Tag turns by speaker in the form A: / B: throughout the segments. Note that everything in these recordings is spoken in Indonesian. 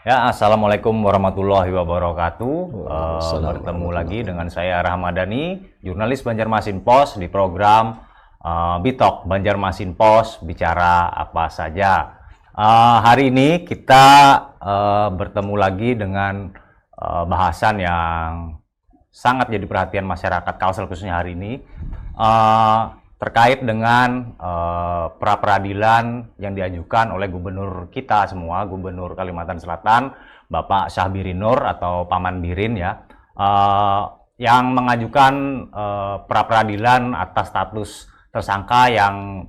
A: Ya, Assalamualaikum warahmatullahi wabarakatuh.
B: Waalaikumsalam
A: Bertemu lagi
B: warahmatullahi
A: dengan saya Rahmadani, jurnalis Banjarmasin Pos di program Bitok Banjarmasin Pos bicara apa saja. Hari ini kita bertemu lagi dengan bahasan yang sangat jadi perhatian masyarakat Kalsel khususnya hari ini, terkait dengan pra peradilan yang diajukan oleh gubernur kita semua, Gubernur Kalimantan Selatan, Bapak Syahbiri Nur atau Paman Birin ya, yang mengajukan pra peradilan atas status tersangka yang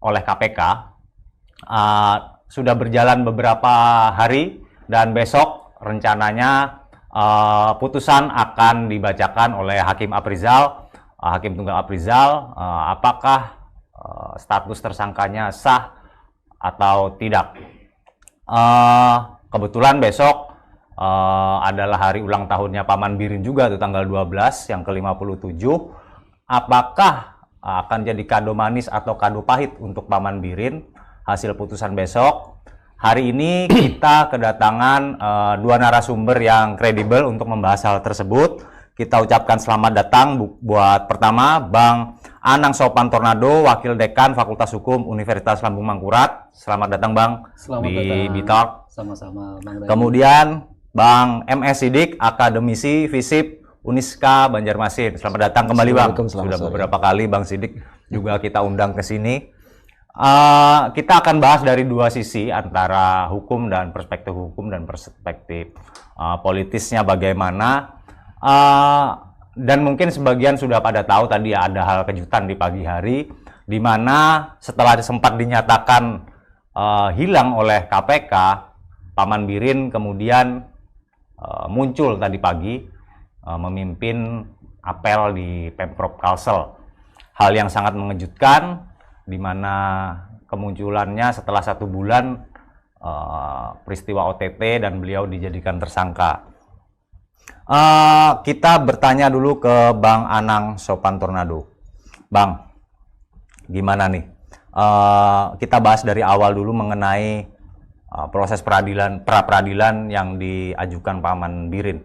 A: oleh KPK. Sudah berjalan beberapa hari dan besok rencananya putusan akan dibacakan oleh Hakim Aprizal, Hakim Tunggal Aprizal. Apakah status tersangkanya sah atau tidak? Kebetulan besok adalah hari ulang tahunnya Paman Birin juga tuh, tanggal 12 yang ke-57. Apakah akan jadi kado manis atau kado pahit untuk Paman Birin hasil putusan besok? Hari ini kita kedatangan dua narasumber yang kredibel untuk membahas hal tersebut. Kita ucapkan selamat datang buat pertama Bang Anang Sopan Tornado, Wakil Dekan Fakultas Hukum Universitas Lambung Mangkurat. Selamat datang Bang
B: Selamat
A: di
B: datang.
A: Bitalk.
B: Sama-sama Bang Dani.
A: Kemudian Bang MS Sidik, Akademisi Visip Uniska Banjarmasin. Selamat datang kembali Bang. Sudah beberapa kali Bang Sidik juga kita undang ke sini. Kita akan bahas dari dua sisi, antara hukum dan perspektif politisnya bagaimana. Dan mungkin sebagian sudah pada tahu tadi ada hal kejutan di pagi hari, di mana setelah sempat dinyatakan hilang oleh KPK, Paman Birin kemudian muncul tadi pagi memimpin apel di Pemprov Kalsel. Hal yang sangat mengejutkan, di mana kemunculannya setelah 1 bulan peristiwa OTT dan beliau dijadikan tersangka. Kita bertanya dulu ke Bang Anang Sopan Tornado. Bang, gimana nih? Kita bahas dari awal dulu mengenai proses pra peradilan yang diajukan Paman Birin.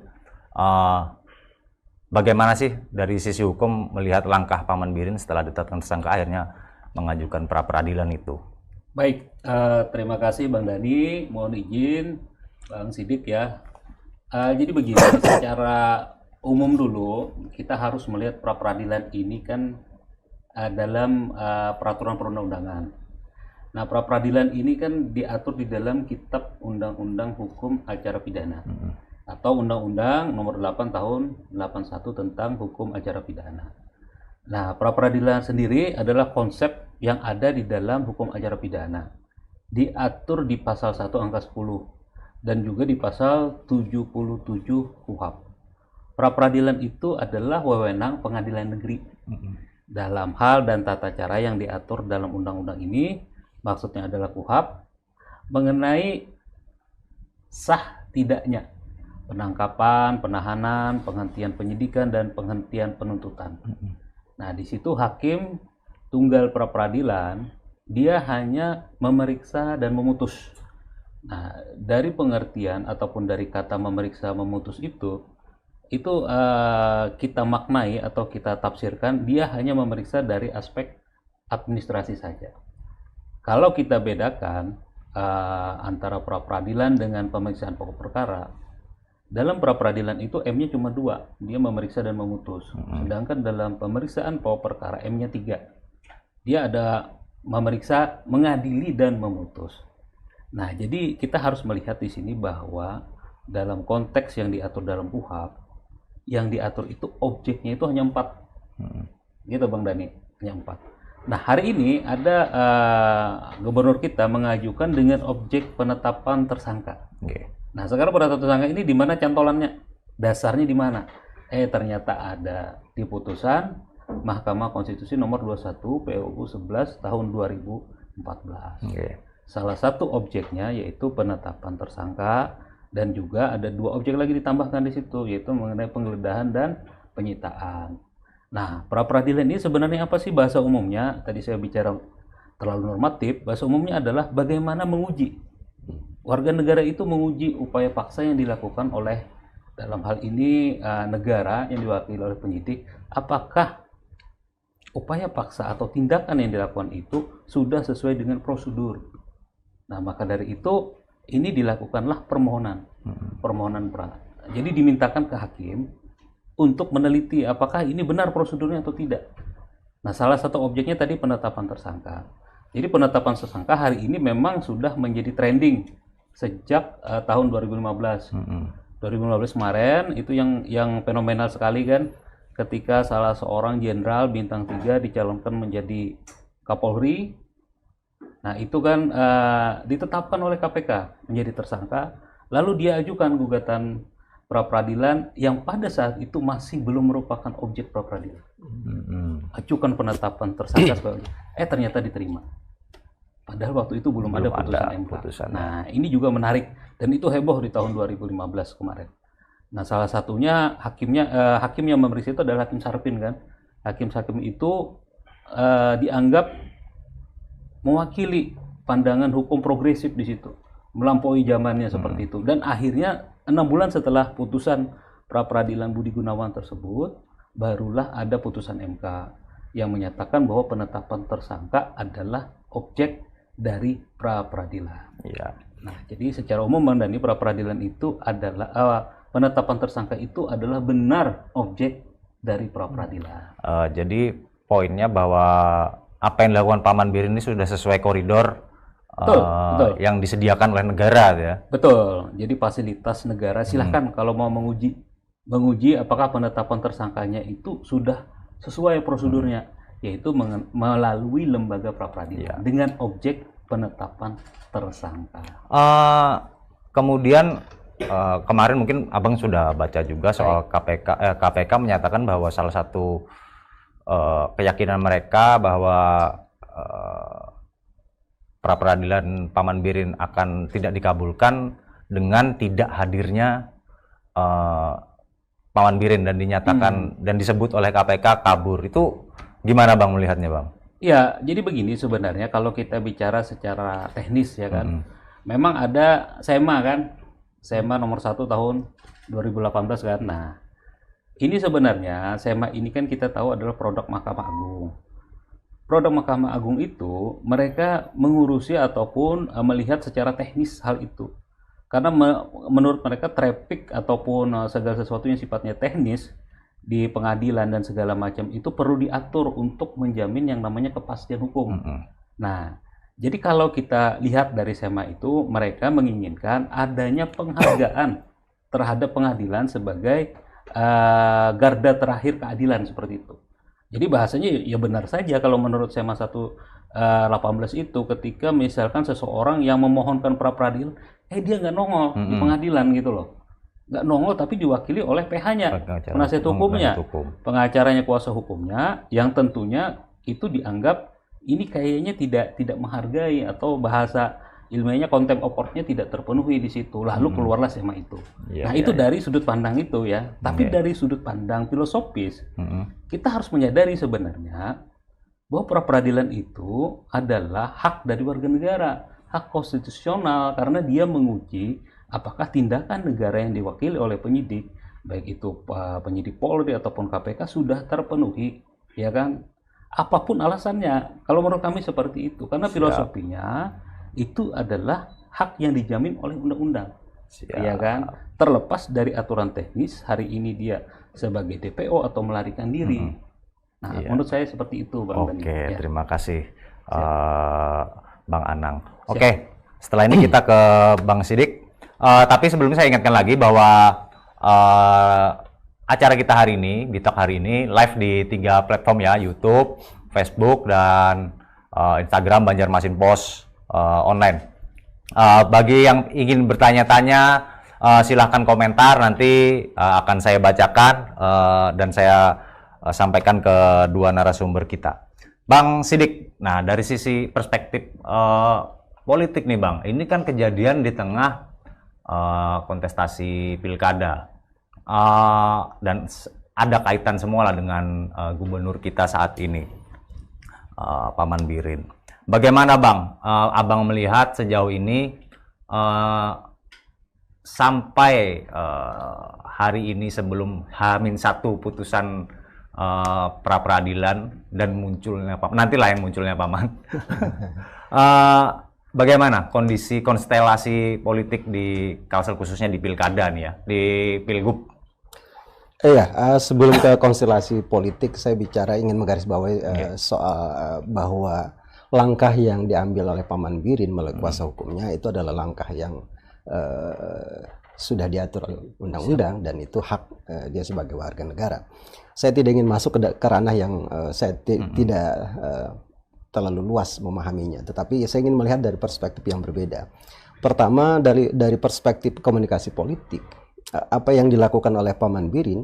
A: Bagaimana sih dari sisi hukum melihat langkah Paman Birin setelah ditetapkan tersangka akhirnya mengajukan pra peradilan itu?
B: Baik, terima kasih Bang Dani. Mohon izin Bang Sidik ya. Jadi begini, secara umum dulu kita harus melihat pra peradilan ini kan dalam peraturan perundang-undangan. Nah, pra peradilan ini kan diatur di dalam Kitab Undang-Undang Hukum Acara Pidana atau Undang-Undang Nomor 8 Tahun 81 tentang Hukum Acara Pidana. Nah, pra peradilan sendiri adalah konsep yang ada di dalam hukum acara pidana. Diatur di pasal 1 angka 10 dan juga di pasal 77 KUHP. Pra peradilan itu adalah wewenang pengadilan negeri. Dalam hal dan tata cara yang diatur dalam undang-undang ini, maksudnya adalah KUHP, mengenai sah tidaknya penangkapan, penahanan, penghentian penyidikan, dan penghentian penuntutan. Nah, di situ hakim tunggal pra peradilan dia hanya memeriksa dan memutus. Nah, dari pengertian ataupun dari kata memeriksa memutus itu kita maknai atau kita tafsirkan dia hanya memeriksa dari aspek administrasi saja. Kalau kita bedakan antara pra peradilan dengan pemeriksaan pokok perkara, dalam pra peradilan itu M-nya cuma 2, dia memeriksa dan memutus. Sedangkan dalam pemeriksaan pokok perkara M-nya 3, dia ada memeriksa, mengadili, dan memutus. Nah, jadi kita harus melihat di sini bahwa dalam konteks yang diatur dalam KUHP, yang diatur itu objeknya itu hanya 4. Gitu Bang Dani, hanya 4. Nah, hari ini ada gubernur kita mengajukan dengan objek penetapan tersangka. Nah, sekarang penetapan tersangka ini di mana cantolannya? Dasarnya di mana? Ternyata ada di putusan Mahkamah Konstitusi nomor 21 PUU 11 tahun 2014. Salah satu objeknya yaitu penetapan tersangka, dan juga ada 2 objek lagi ditambahkan di situ, yaitu mengenai penggeledahan dan penyitaan. Nah, pra peradilan ini sebenarnya apa sih bahasa umumnya? Tadi saya bicara terlalu normatif. Bahasa umumnya adalah bagaimana menguji warga negara itu menguji upaya paksa yang dilakukan oleh dalam hal ini negara yang diwakili oleh penyidik, apakah upaya paksa atau tindakan yang dilakukan itu sudah sesuai dengan prosedur. Nah, maka dari itu ini dilakukanlah permohonan pra. Jadi dimintakan ke hakim untuk meneliti apakah ini benar prosedurnya atau tidak. Nah, salah satu objeknya tadi penetapan tersangka. Jadi penetapan tersangka hari ini memang sudah menjadi trending sejak tahun 2015. 2015 kemarin itu yang fenomenal sekali kan, ketika salah seorang jenderal bintang 3 dicalonkan menjadi Kapolri. Nah, itu kan ditetapkan oleh KPK menjadi tersangka, lalu dia ajukan gugatan pra peradilan yang pada saat itu masih belum merupakan objek pra peradilan. Ajukan penetapan tersangka sebagai ternyata diterima. Padahal waktu itu belum ada putusan MK. Nah, ini juga menarik dan itu heboh di tahun 2015 kemarin. Nah, salah satunya hakim yang memeriksa itu adalah Hakim Sarpin kan. Hakim Sarpin itu dianggap mewakili pandangan hukum progresif di situ, melampaui zamannya seperti itu. Dan akhirnya 6 bulan setelah putusan pra peradilan Budi Gunawan tersebut, barulah ada putusan MK yang menyatakan bahwa penetapan tersangka adalah objek dari pra peradilan.
A: Iya.
B: Nah, jadi secara umum Bang Dhani, pra peradilan itu adalah penetapan tersangka itu adalah benar objek dari pra peradilan.
A: Jadi poinnya bahwa apa yang dilakukan Paman Bir ini sudah sesuai koridor
B: betul.
A: yang disediakan oleh negara, ya.
B: Betul. Jadi fasilitas negara. Silahkan kalau mau menguji apakah penetapan tersangkanya itu sudah sesuai prosedurnya, yaitu melalui lembaga pra peradilan dengan objek penetapan tersangka.
A: Kemudian kemarin mungkin Abang sudah baca juga soal KPK menyatakan bahwa salah satu keyakinan mereka bahwa pra peradilan Paman Birin akan tidak dikabulkan dengan tidak hadirnya Paman Birin dan dinyatakan dan disebut oleh KPK kabur. Itu gimana Bang melihatnya, Bang?
B: Ya, jadi begini sebenarnya kalau kita bicara secara teknis ya kan, memang ada SEMA kan, SEMA nomor 1 tahun 2018 kan. Nah, ini sebenarnya SEMA ini kan kita tahu adalah produk Mahkamah Agung. Produk Mahkamah Agung itu mereka mengurusi ataupun melihat secara teknis hal itu. Karena menurut mereka traffic ataupun segala sesuatu yang sifatnya teknis di pengadilan dan segala macam itu perlu diatur untuk menjamin yang namanya kepastian hukum. Nah, jadi kalau kita lihat dari SEMA itu, mereka menginginkan adanya penghargaan terhadap pengadilan sebagai garda terakhir keadilan seperti itu. Jadi bahasanya ya benar saja kalau menurut SEMA 118 itu, ketika misalkan seseorang yang memohonkan pra peradilan, dia nggak nongol di pengadilan gitu loh. Nggak nongol tapi diwakili oleh PH-nya, penasihat hukumnya, pengacaranya, kuasa hukumnya, yang tentunya itu dianggap ini kayaknya tidak menghargai atau bahasa ilmiahnya contempt of court-nya tidak terpenuhi di situ. Lalu keluarlah SEMA itu. Itu dari sudut pandang itu ya. Tapi dari sudut pandang filosofis, kita harus menyadari sebenarnya bahwa pra peradilan itu adalah hak dari warga negara, hak konstitusional, karena dia menguji apakah tindakan negara yang diwakili oleh penyidik, baik itu penyidik Polri ataupun KPK, sudah terpenuhi, ya kan? Apapun alasannya, kalau menurut kami seperti itu, karena filosofinya itu adalah hak yang dijamin oleh undang-undang, ya kan? Terlepas dari aturan teknis, hari ini dia sebagai DPO atau melarikan diri. Nah, menurut saya seperti itu, Bang Dhani.
A: Oke, terima kasih, Bang Anang. Oke, setelah ini kita ke Bang Sidik. Tapi sebelumnya saya ingatkan lagi bahwa acara kita hari ini, Bitok hari ini, live di 3 platform ya, YouTube, Facebook, dan Instagram Banjarmasin Pos online. Bagi yang ingin bertanya-tanya, silahkan komentar, nanti akan saya bacakan dan saya sampaikan ke 2 narasumber kita. Bang Sidik, nah dari sisi perspektif politik nih Bang, ini kan kejadian di tengah kontestasi pilkada dan ada kaitan semua lah dengan gubernur kita saat ini, Paman Birin. Bagaimana Bang, Abang melihat sejauh ini eh, sampai hari ini sebelum H-1 putusan pra peradilan dan munculnya nantilah yang munculnya Paman. Bagaimana kondisi konstelasi politik di Kalsel khususnya di Pilkada nih ya, di Pilgub?
C: Iya, sebelum ke konstelasi politik, saya ingin menggarisbawahi soal bahwa langkah yang diambil oleh Paman Birin melalui kuasa hukumnya itu adalah langkah yang sudah diatur oleh undang-undang dan itu hak dia sebagai warga negara. Saya tidak ingin masuk ke ranah yang saya tidak terlalu luas memahaminya, tetapi saya ingin melihat dari perspektif yang berbeda. Pertama, dari perspektif komunikasi politik, apa yang dilakukan oleh Paman Birin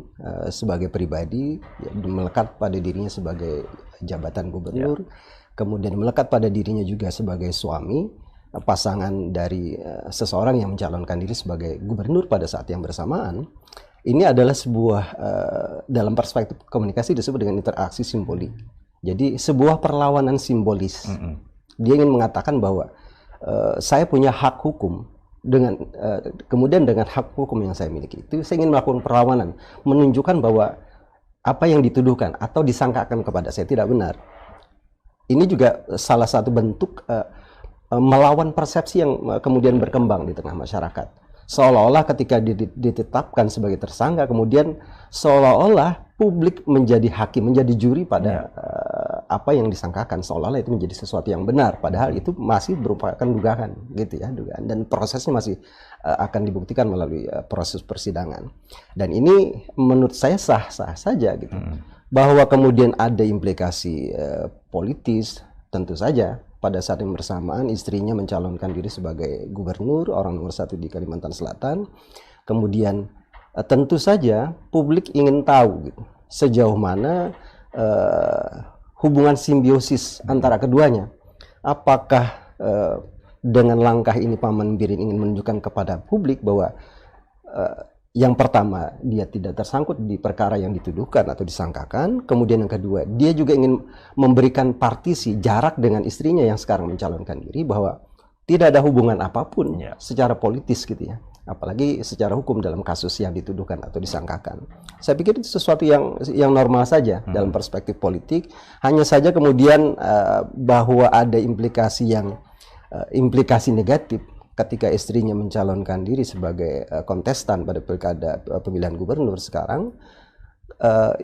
C: sebagai pribadi ya, melekat pada dirinya sebagai jabatan gubernur, kemudian melekat pada dirinya juga sebagai suami, pasangan dari seseorang yang mencalonkan diri sebagai gubernur pada saat yang bersamaan. Ini adalah sebuah dalam perspektif komunikasi disebut dengan interaksi simbolik. Jadi sebuah perlawanan simbolis. Dia ingin mengatakan bahwa saya punya hak hukum dengan kemudian dengan hak hukum yang saya miliki itu saya ingin melakukan perlawanan, menunjukkan bahwa apa yang dituduhkan atau disangkakan kepada saya tidak benar. Ini juga salah satu bentuk melawan persepsi yang kemudian berkembang di tengah masyarakat. Seolah-olah ketika ditetapkan sebagai tersangka, kemudian seolah-olah publik menjadi hakim, menjadi juri pada apa yang disangkakan, seolah-olah itu menjadi sesuatu yang benar, padahal itu masih merupakan dugaan, gitu ya, dugaan, dan prosesnya masih akan dibuktikan melalui proses persidangan. Dan ini menurut saya sah-sah saja, gitu. Bahwa kemudian ada implikasi politis, tentu saja. Pada saat yang bersamaan istrinya mencalonkan diri sebagai gubernur orang nomor 1 di Kalimantan Selatan. Kemudian tentu saja publik ingin tahu gitu, sejauh mana hubungan simbiosis antara keduanya. Apakah dengan langkah ini Paman Birin ingin menunjukkan kepada publik bahwa yang pertama, dia tidak tersangkut di perkara yang dituduhkan atau disangkakan. Kemudian yang kedua, dia juga ingin memberikan partisi jarak dengan istrinya yang sekarang mencalonkan diri, bahwa tidak ada hubungan apapun secara politis gitu ya. Apalagi secara hukum dalam kasus yang dituduhkan atau disangkakan. Saya pikir itu sesuatu yang normal saja dalam perspektif politik. Hanya saja kemudian bahwa ada implikasi negatif ketika istrinya mencalonkan diri sebagai kontestan pada pilkada pemilihan gubernur sekarang,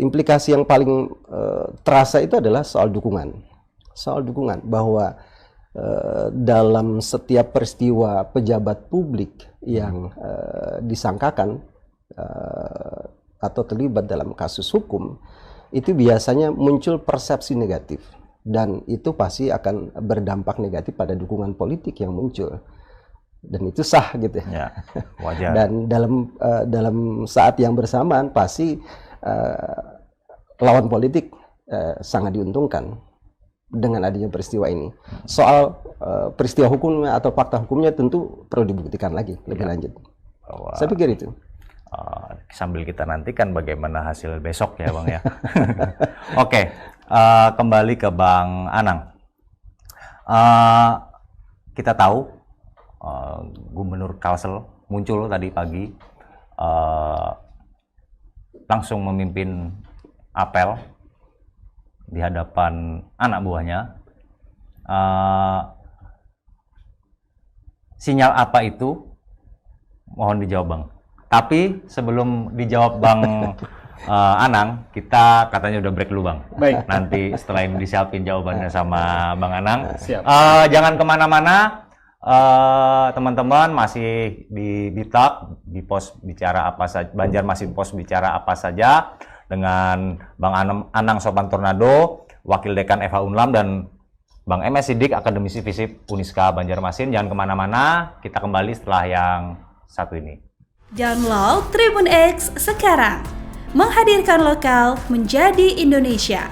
C: implikasi yang paling terasa itu adalah soal dukungan. Soal dukungan, bahwa dalam setiap peristiwa pejabat publik yang disangkakan atau terlibat dalam kasus hukum, itu biasanya muncul persepsi negatif. Dan itu pasti akan berdampak negatif pada dukungan politik yang muncul. Dan itu sah gitu ya,
A: wajar.
C: Dan dalam saat yang bersamaan pasti lawan politik sangat diuntungkan dengan adanya peristiwa ini. Soal peristiwa hukumnya atau fakta hukumnya tentu perlu dibuktikan lagi lebih lanjut. Saya pikir itu.
A: Sambil kita nantikan bagaimana hasil besok ya Bang ya. Oke, kembali ke Bang Anang. Kita tahu Gubernur Kalsel muncul tadi pagi, langsung memimpin apel di hadapan anak buahnya. Sinyal apa itu? Mohon dijawab Bang. Tapi sebelum dijawab Bang Anang, kita katanya udah break dulu Bang.
B: Baik.
A: Nanti setelah ini disiapin jawabannya sama Bang Anang.
B: Siap.
A: Jangan kemana-mana. Teman-teman masih di Bitak, di pos bicara apa saja, Banjarmasin pos bicara apa saja dengan Bang Anang Sopan Tornado, Wakil Dekan FH Unlam, dan Bang MS Sidik, Akademisi Visip Uniska Banjarmasin. Jangan kemana-mana, kita kembali setelah yang satu ini.
D: Download Tribun X sekarang, menghadirkan lokal menjadi Indonesia.